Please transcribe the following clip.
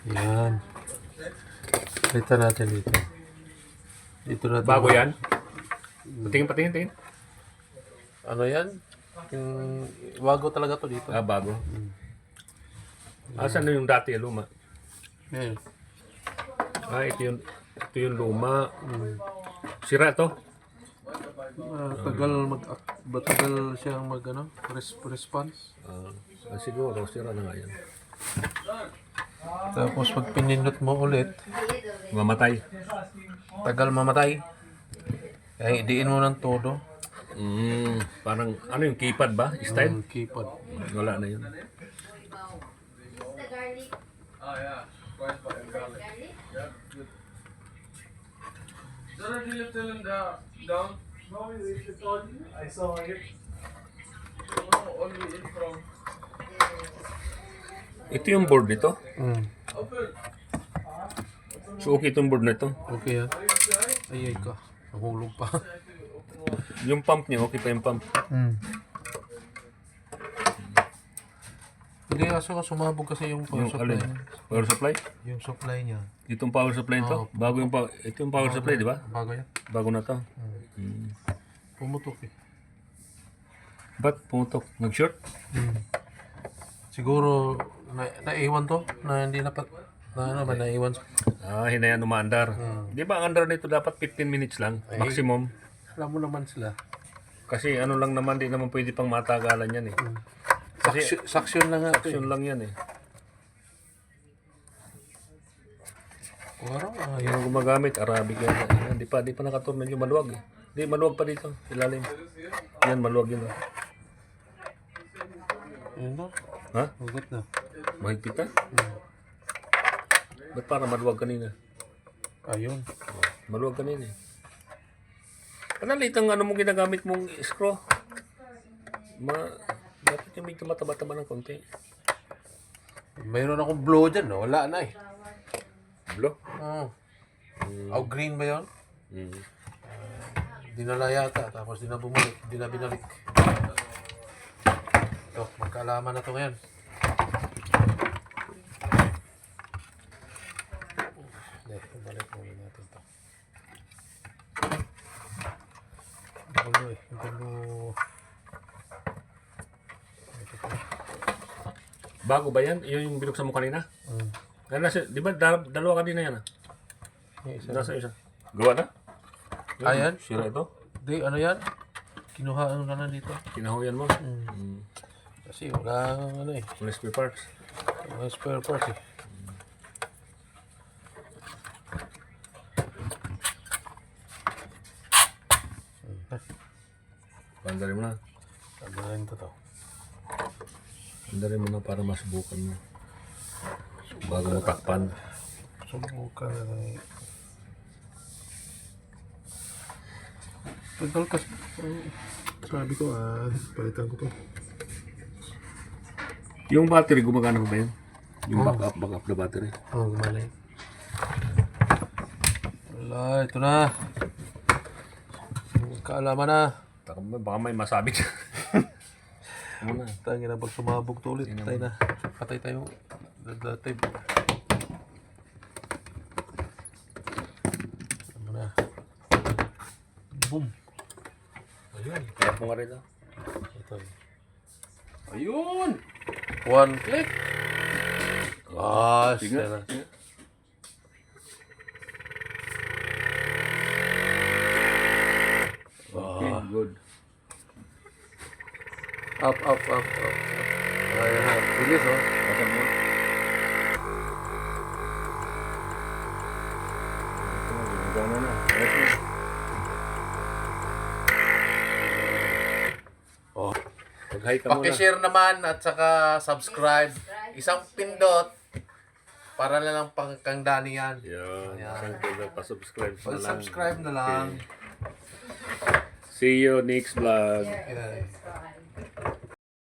Yan. Kita natin dito. Dito natin. Bago yan? Patingin. Ano yan? Yung bago talaga to dito. Ah, bago. Asan na yung dati, luma? Yan. Ah, ito yung luma. Sira to? Tagal siyang response. Siguro, sira na nga yan. Tapos pag pinindot mo ulit, Mamatay. tagal mamatay. Kaya idiin mo ng todo. Parang, ano yung keypad ba? Style? Keypad. Wala na yun. Did you tell him down? No, he told you. I saw it. No, only in from. Ito yung board nito. Open. So, okay itong board na ito. Okay yan. Ay ka. Nahulog pa. Yung pump niya, okay pa yung pump. Hindi kasi sumabog kasi yung power Yung supply. alin? Power supply? Yung supply niya. Itong power supply nito? Bago yung ito yung power supply, di ba? Bago yan. Bago na to. Pumutok eh. Ba't pumutok? Nag-short? Siguro naiwan to na hindi dapat naiwan. Ah, hinayan umaandar. Di ba ang andar nito dapat 15 minutes lang? Maximum. Alam mo naman sila. Kasi ano lang naman, di naman pwede pang matagalan yan eh. Kasi Saksyon lang nga. action lang yan eh. Parang Yung gumagamit, Arabic yan. Di pa nakaturnan yung maluwag eh. Di, maluwag pa dito. Ilalim. Yan, maluwag yun. Ayun na. Ha? Hugot na. Mahigpit na? Ba't para maluwag kanina? Ayun. Maluwag kanina eh. Panalit ang ano mong ginagamit mong screw. Dapat yung medyo mataba-taba ng konti. Mayroon akong blow dyan. No? Wala na eh. Blow? Oh, green ba yun? Dinala yata. Tapos di na bumalik. Di na binalik. Ito, magkaalaman na ito ngayon. Balik muna natin ito. Gulo eh. Gulo. Bago ba yan? Yun yung binuksan mo kanina? Di ba dalawa kanina yan ah? Nasa isa. Gawa na? Ayan? Sira ito? Di, ano yan? Kinuha ano na dito. Kinahuyan mo? Kasi wala ano eh. Mga spare parts. Wala spare parts eh. Pandarin mo na. Sabihin to to. Pandarin mo na para masubukan mo. Bago mo takpan. Subukan na lang eh. Tagal kasi. Sabi ko palitan ko to. Yung battery, gumagana ba yun? Yung backup na battery. Oo, gumana yun. Wala, ito na. Kaalaman na. Baka may masabit. Ano na? Tayo na pag sumabog to ulit. Patay na. Patay tayo. Dative. Ano na. Boom. Ayun. Kaya po nga rin ah. Ito. Ayun! One click. Ah, Tingnan. sana. Okay, good. Up. Ayan. Bilis oh. Pasan mo. Ito na. Oh. Mag-hi ka muna. Paki-share naman at saka subscribe. Isang pindot para na lang kang Dani yan. Yan. Pa-subscribe na lang. Subscribe na lang. See you next vlog. Yeah.